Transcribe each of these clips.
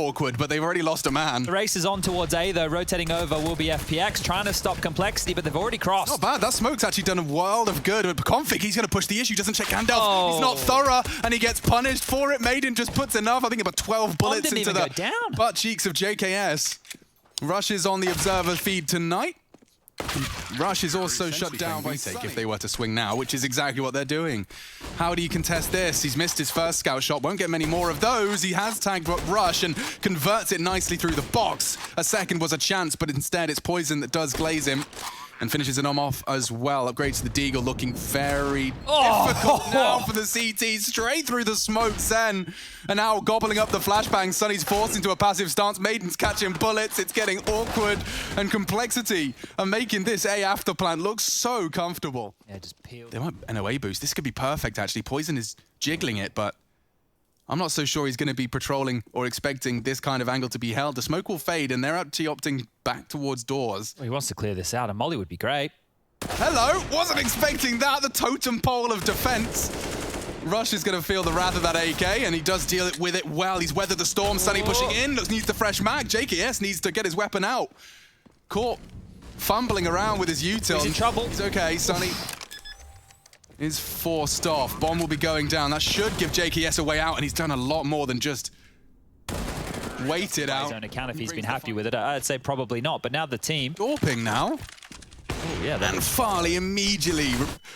awkward, but they've already lost a man. The race is on towards A, though. Rotating over will be FPX, trying to stop compLexity, but they've already crossed. Not bad. That smoke's actually done a world of good. But config, he's going to push the issue. Doesn't check Gandalf. Oh. He's not thorough, and he gets punished for it. Maiden just puts enough. I think about 12 bullets into the butt cheeks of JKS. Rush is on the observer feed tonight. Rush is also shut down by Take if they were to swing now, which is exactly what they're doing. How do you contest this? He's missed his first scout shot, won't get many more of those. He has tagged Rush and converts it nicely through the box. A second was a chance, but instead it's Poison that does glaze him. And finishes an off as well. Upgrades to the Deagle, looking very difficult now for the CT. Straight through the smoke, Zen. And now gobbling up the flashbang. Sunny's forced into a passive stance. Maiden's catching bullets. It's getting awkward. And compLexity are making this A after plant look so comfortable. Yeah, just peel. They want an OA boost. This could be perfect, actually. Poison is jiggling it, but I'm not so sure he's going to be patrolling or expecting this kind of angle to be held. The smoke will fade, and they're actually opting back towards doors. Well, he wants to clear this out, and Molly would be great. Hello! Wasn't expecting that. The totem pole of defense. Rush is going to feel the wrath of that AK, and he does deal with it well. He's weathered the storm. Sunny pushing in. Needs the fresh mag. JKS needs to get his weapon out. Caught fumbling around with his util. He's in trouble. He's okay. Sunny is forced off. Bomb will be going down. That should give JKS a way out, and he's done a lot more than just wait it out. His own account, if he's been happy with it, I'd say probably not. But now the team. AWPing now. Oh, yeah, and Farley immediately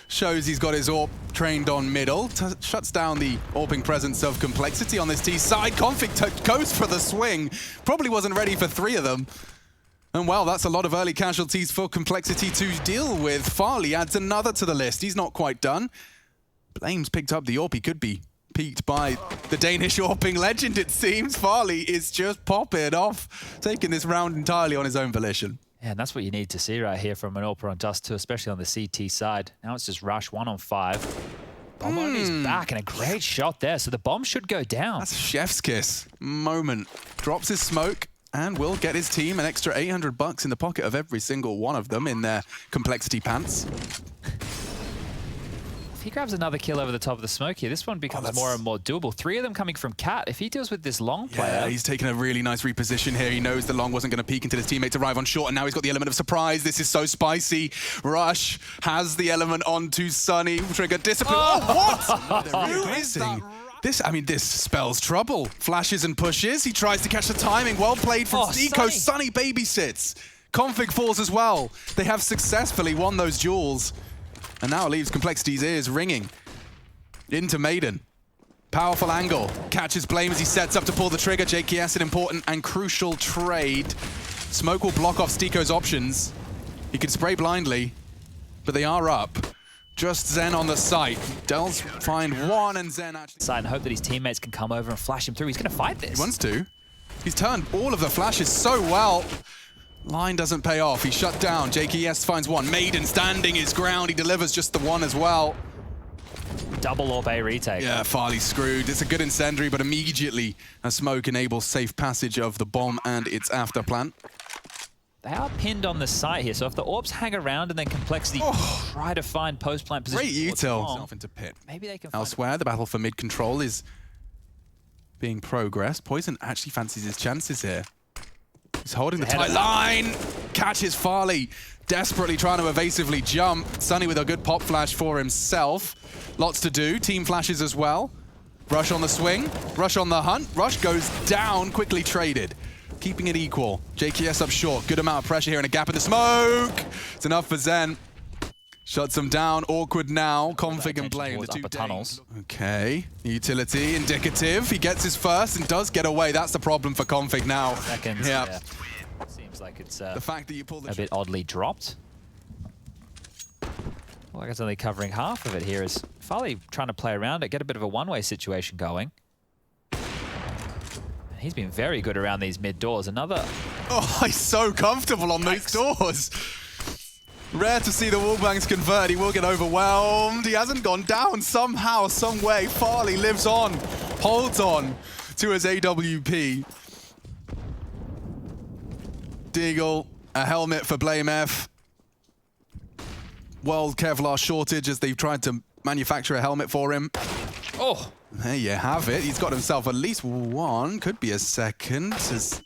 shows he's got his AWP trained on middle. Shuts down the AWPing presence of compLexity on this T side. Config goes for the swing. Probably wasn't ready for 3 of them. And well, that's a lot of early casualties for compLexity to deal with. Farley adds another to the list. He's not quite done. Blame's picked up the AWP. He could be peaked by the Danish AWPing legend, it seems. Farley is just popping off, taking this round entirely on his own volition. Yeah, and that's what you need to see right here from an AWPer on Dust 2, especially on the CT side. Now it's just Rush 1 on 5. Bomb on his back, and a great shot there. So the bomb should go down. That's a chef's kiss moment. Drops his smoke. And will get his team an extra $800 in the pocket of every single one of them in their compLexity pants. If he grabs another kill over the top of the smoke here, this one becomes more and more doable. 3 of them coming from Cat. If he deals with this long player... Yeah, he's taken a really nice reposition here. He knows the long wasn't going to peek until his teammates arrive on short, and now he's got the element of surprise. This is so spicy. Rush has the element onto Sunny. Trigger discipline. Oh, what? Who is that? This spells trouble. Flashes and pushes. He tries to catch the timing. Well played from Nico. Sunny babysits. Config falls as well. They have successfully won those duels. And now it leaves compLexity's ears ringing. Into Maiden. Powerful angle. Catches Blame as he sets up to pull the trigger. JKS, an important and crucial trade. Smoke will block off Stiko's options. He could spray blindly, but they are up. Just Zen on the site. Does find one, and Zen actually... Side and hope that his teammates can come over and flash him through. He's going to fight this. He wants to. He's turned all of the flashes so well. Line doesn't pay off. He's shut down. JKS finds one. Maiden standing his ground. He delivers just the one as well. Double AWP A retake. Yeah, Farley's screwed. It's a good incendiary, but immediately a smoke enables safe passage of the bomb and its after plant. They are pinned on the site here, so if the AWPs hang around and then compLexity try to find post-plant position... Great util. Into pit. Maybe they can Elsewhere, the battle for mid-control is being progressed. Poison actually fancies his chances here. He's holding the tight line. Catches Farley. Desperately trying to evasively jump. Sunny with a good pop flash for himself. Lots to do. Team flashes as well. Rush on the swing. Rush on the hunt. Rush goes down. Quickly traded. Keeping it equal. JKS up short. Good amount of pressure here and a gap in the smoke. It's enough for Zen. Shuts him down. Awkward now. Config and Blame. The 2 tunnels. Okay. Utility. Indicative. He gets his first and does get away. That's the problem for Config now. Seconds. Yeah. Seems like it's the fact that you pull a bit oddly dropped. Well, I guess only covering half of it here is Farley trying to play around it, get a bit of a one-way situation going. He's been very good around these mid doors. Another... Oh, he's so comfortable on those doors. Rare to see the wallbangs convert. He will get overwhelmed. He hasn't gone down somehow, some way. Farley lives on, holds on to his AWP. Deagle, a helmet for Blame F. World Kevlar shortage as they've tried to manufacture a helmet for him. Oh, There you have it. He's got himself at least one. Could be a second.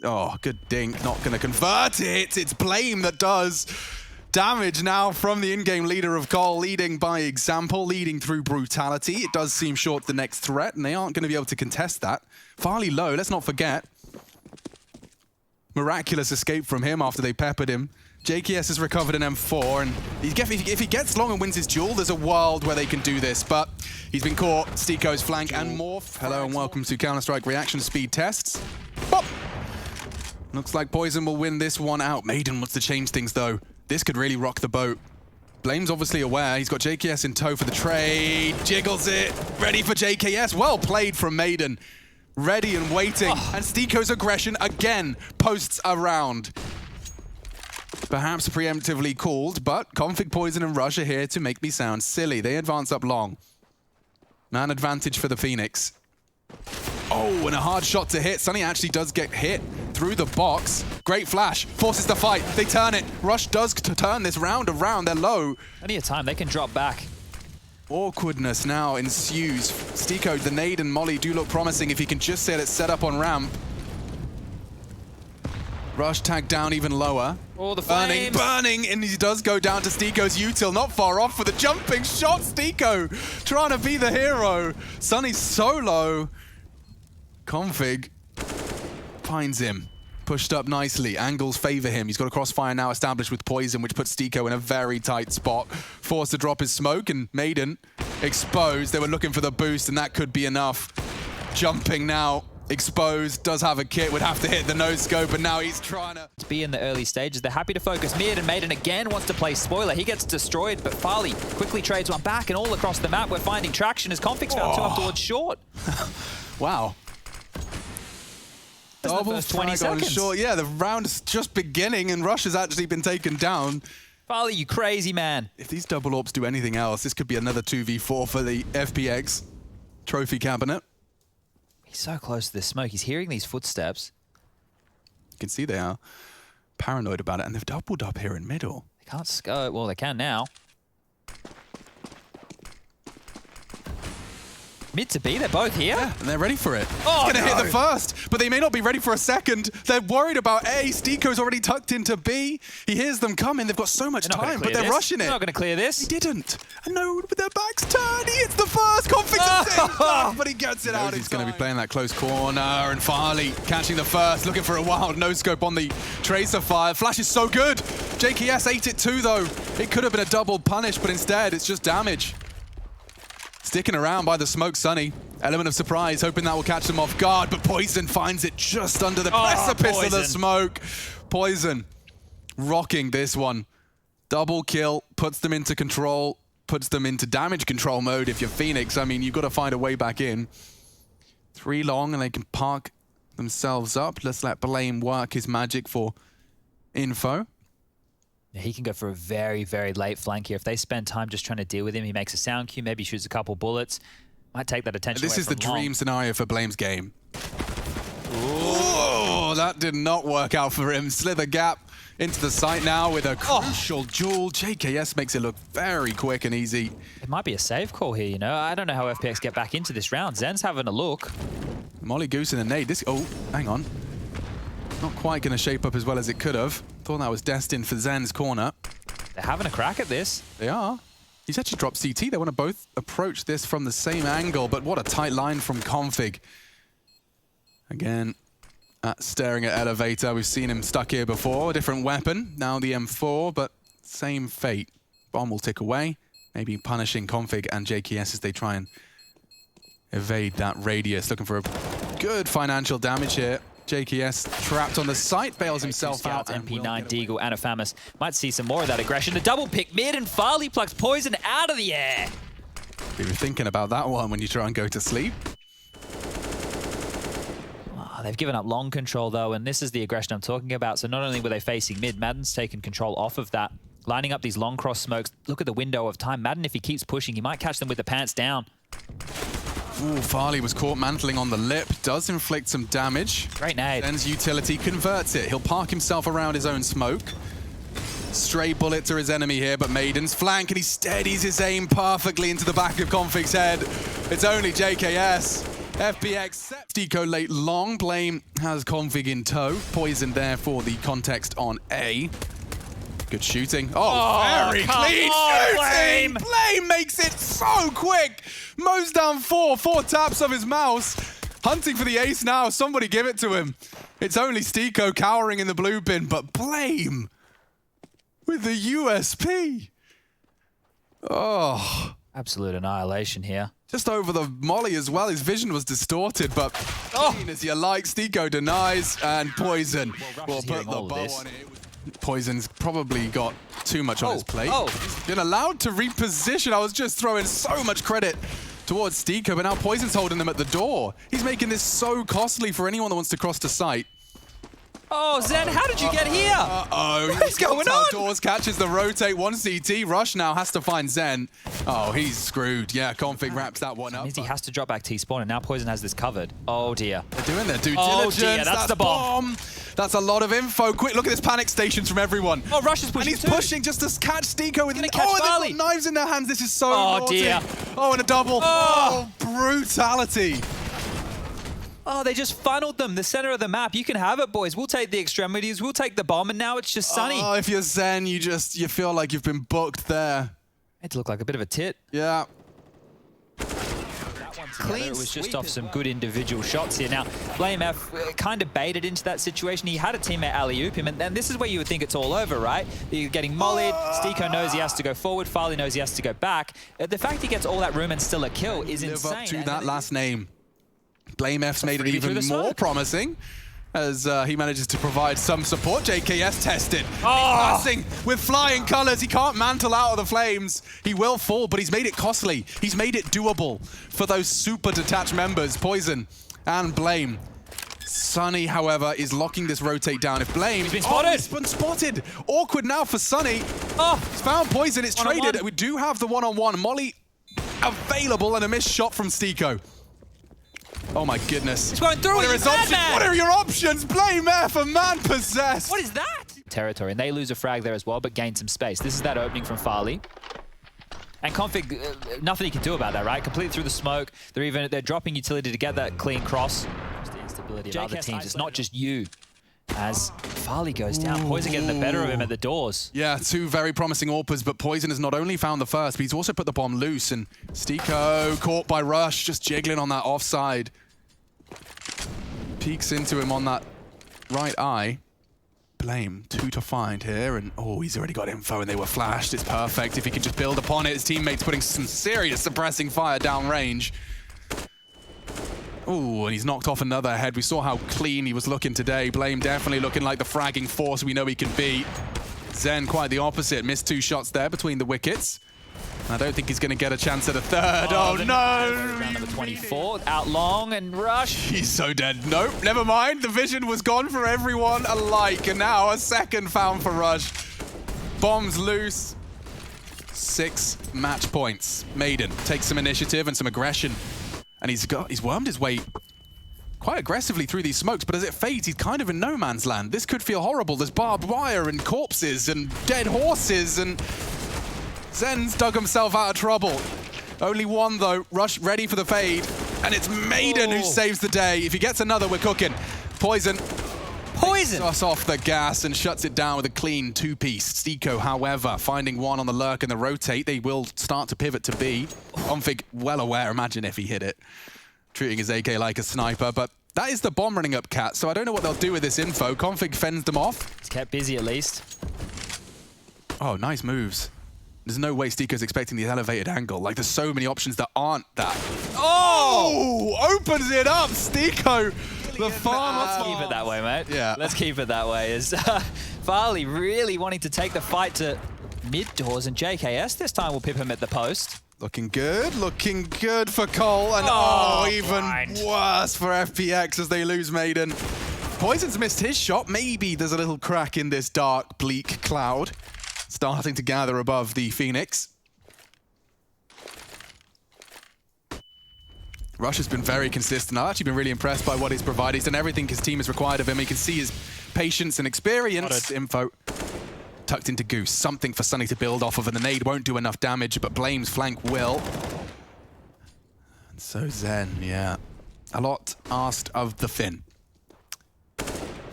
Oh, good dink. Not going to convert it. It's Blame that does. Damage now from the in-game leader of Cole, leading by example, leading through brutality. It does seem short the next threat, and they aren't going to be able to contest that. Farley low, let's not forget. Miraculous escape from him after they peppered him. JKS has recovered an M4, and if he gets long and wins his duel, there's a world where they can do this, but he's been caught. Steeko's flank and Morph. Hello and welcome to Counter-Strike reaction speed tests. Pop! Looks like Poison will win this one out. Maiden wants to change things, though. This could really rock the boat. Blame's obviously aware. He's got JKS in tow for the trade. Jiggles it. Ready for JKS. Well played from Maiden. Ready and waiting. And Steeko's aggression again posts around. Perhaps preemptively called, but Config, Poison, and Rush are here to make me sound silly. They advance up long. Man advantage for the Phoenix. Oh, and a hard shot to hit. Sunny actually does get hit through the box. Great flash. Forces the fight. They turn it. Rush does turn this round around. They're low. Plenty of time. They can drop back. Awkwardness now ensues. Steeko, the nade, and Molly do look promising if he can just get it set up on ramp. Rush tagged down even lower. Oh, the flames. Burning, and he does go down to Steeko's util. Not far off for the jumping shot. Steeko trying to be the hero. Sunny's so low. Config finds him. Pushed up nicely. Angles favor him. He's got a crossfire now established with Poison, which puts Steeko in a very tight spot. Forced to drop his smoke, and Maiden exposed. They were looking for the boost, and that could be enough. Jumping now. Exposed, does have a kit, would have to hit the no-scope, and now he's trying to be in the early stages. They're happy to focus mid, and Maiden again wants to play spoiler. He gets destroyed, but Farley quickly trades one back, and all across the map we're finding traction as Config's found two up towards short. Wow. Double 20 seconds. Short. Yeah, the round is just beginning, and Rush has actually been taken down. Farley, you crazy man. If these double orbs do anything else, this could be another 2v4 for the FPX trophy cabinet. He's so close to this smoke. He's hearing these footsteps. You can see they are paranoid about it, and they've doubled up here in middle. They can't scope. Well, they can now. Mid to B, they're both here. Yeah, and they're ready for it. Oh, He's going to hit the first, but they may not be ready for a second. They're worried about A. Steeko's already tucked into B. He hears them coming. They've got so much time, but they're rushing it. They're not going to clear this. He didn't. And no, with their backs turned, he hits the first. Confidence, but he gets it out. He's going to be playing that close corner, and Farley catching the first, looking for a wild no-scope on the tracer fire. Flash is so good. JKS ate it too, though. It could have been a double punish, but instead it's just damage. Sticking around by the smoke, Sunny. Element of surprise, hoping that will catch them off guard, but Poison finds it just under the precipice of the smoke. Poison rocking this one. Double kill, puts them into control, puts them into damage control mode. If you're Phoenix, I mean, you've got to find a way back in. 3 long, and they can park themselves up. Let's let Blame work his magic for info. He can go for a very, very late flank here. If they spend time just trying to deal with him, he makes a sound cue, maybe shoots a couple bullets. Might take that attention away This is the from dream scenario for Blame's game. Oh, that did not work out for him. Slither gap into the site now with a crucial duel. JKS makes it look very quick and easy. It might be a save call here, you know? I don't know how FPX get back into this round. Zen's having a look. Molly Goose and a nade. Oh, hang on. Not quite going to shape up as well as it could have. Thought that was destined for Zen's corner. They're having a crack at this. They are. He's actually dropped CT. They want to both approach this from the same angle, but what a tight line from Config. Again, staring at Elevator. We've seen him stuck here before. A different weapon. Now the M4, but same fate. Bomb will tick away. Maybe punishing Config and JKS as they try and evade that radius. Looking for a good financial damage here. JKS trapped on the site, bails himself out. MP9, Deagle, and Afamis. Might see some more of that aggression. The double pick mid, and Farley plucks Poison out of the air. You were thinking about that one when you try and go to sleep. Oh, they've given up long control, though, and this is the aggression I'm talking about. So not only were they facing mid, Madden's taken control off of that. Lining up these long cross smokes. Look at the window of time. Madden, if he keeps pushing, he might catch them with the pants down. Ooh, Farley was caught mantling on the lip. Does inflict some damage. Great nade. Zen's utility converts it. He'll park himself around his own smoke. Stray bullet to his enemy here, but Maiden's flank, and he steadies his aim perfectly into the back of Config's head. It's only JKS. FPX, Steeko late long. Blame has Config in tow. Poison there for the context on A. Good shooting. Oh, very clean shooting! Blame makes it so quick. Mows down four taps of his mouse. Hunting for the ace now. Somebody give it to him. It's only Steeko cowering in the blue bin, but Blame with the USP. Oh. Absolute annihilation here. Just over the molly as well. His vision was distorted, but clean as you like. Steeko denies, and Poison will put the bow on it. Poison's probably got too much on his plate. He's been allowed to reposition. I was just throwing so much credit towards Steeko, but now Poison's holding them at the door. He's making this so costly for anyone that wants to cross to site. Oh, Zen, how did you get here? What is going on? Doors catches the rotate. 1 CT. Rush now has to find Zen. Oh, he's screwed. Yeah, Config wraps that one up. Means he has to drop back T-spawn, and now Poison has this covered. Oh, dear. They're doing their due diligence. Oh, dear, that's the bomb. That's a lot of info. Quick, look at this panic stations from everyone. Oh, Rush is pushing And he's pushing just to catch Steeko with They've got knives in their hands. This is so naughty. Dear. Oh, and a double. Oh, brutality. Oh, they just funneled them, the center of the map. You can have it, boys. We'll take the extremities. We'll take the bomb, and now it's just Sunny. Oh, if you're Zen, you feel like you've been booked there. It looked like a bit of a tit. Yeah. Clean. It was just off some good individual shots here. Now, Blame F kind of baited into that situation. He had a teammate alley-oop him, and this is where you would think it's all over, right? You're getting mollied. Steeko knows he has to go forward. Farley knows he has to go back. The fact he gets all that room and still a kill is insane. Live up to that last name. Blame F's made it even more promising as he manages to provide some support. JKS tested. Passing with flying colors. He can't mantle out of the flames. He will fall, but he's made it costly. He's made it doable for those super detached members, Poison and Blame. Sunny, however, is locking this rotate down. If Blame... He's been spotted! He's been spotted! Awkward now for Sunny. He's found Poison. It's traded. We do have the one-on-one. Molly available and a missed shot from Steeko. Oh my goodness. He's going through. What are his options? What are your options? Blame F, a man possessed. What is that? Territory, and they lose a frag there as well, but gain some space. This is that opening from Farley. And Config, nothing he can do about that, right? Completely through the smoke. They're dropping utility to get that clean cross. Just the instability of other teams. It's not just you. As Farley goes down, Poison getting the better of him at the doors. Yeah, two very promising AWPers, but Poison has not only found the first, but he's also put the bomb loose, and Steeko caught by Rush, just jiggling on that offside. Peeks into him on that right eye. Blame, 2 to find here, and he's already got info, and they were flashed. It's perfect if he can just build upon it. His teammates putting some serious suppressing fire down range. Ooh, and he's knocked off another head. We saw how clean he was looking today. Blame definitely looking like the fragging force we know he can be. Zen quite the opposite. Missed 2 shots there between the wickets. I don't think he's going to get a chance at a third. Oh no! Round number 24, out long and Rush. He's so dead. Nope, never mind. The vision was gone for everyone alike. And now a second found for Rush. Bombs loose. 6 match points. Maiden takes some initiative and some aggression. And he's wormed his way quite aggressively through these smokes, but as it fades, he's kind of in no man's land. This could feel horrible. There's barbed wire and corpses and dead horses, and Zen's dug himself out of trouble. Only one, though. Rush ready for the fade, and it's Maiden who saves the day. If he gets another, we're cooking. Poison us off the gas and shuts it down with a clean 2-piece. Steeko, however, finding one on the lurk and the rotate. They will start to pivot to B. Config well aware. Imagine if he hit it. Treating his AK like a sniper, but that is the bomb running up, Cat, so I don't know what they'll do with this info. Config fends them off. He's kept busy at least. Oh, nice moves. There's no way Steeko's expecting the elevated angle. Like, there's so many options that aren't that. Oh! Opens it up, Steeko! The farm. Let's keep it that way, mate. Yeah. Let's keep it that way. Is Farley really wanting to take the fight to mid doors, and JKS this time will pip him at the post. Looking good for Cole, and even worse for FPX as they lose Maiden. Poison's missed his shot. Maybe there's a little crack in this dark, bleak cloud starting to gather above the Phoenix. Rush has been very consistent. I've actually been really impressed by what he's provided. He's done everything his team has required of him. You can see his patience and experience. Info. tucked into Goose. Something for Sunny to build off of, and the nade won't do enough damage, but Blame's flank will. And so Zen, yeah. A lot asked of the Finn.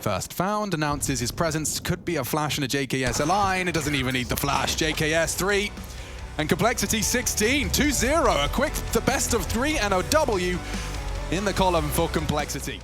First found, announces his presence. Could be a flash and a JKS align. It doesn't even need the flash. JKS 3 and compLexity 16. 2-0. A quick, the best of 3 and a W in the column for compLexity.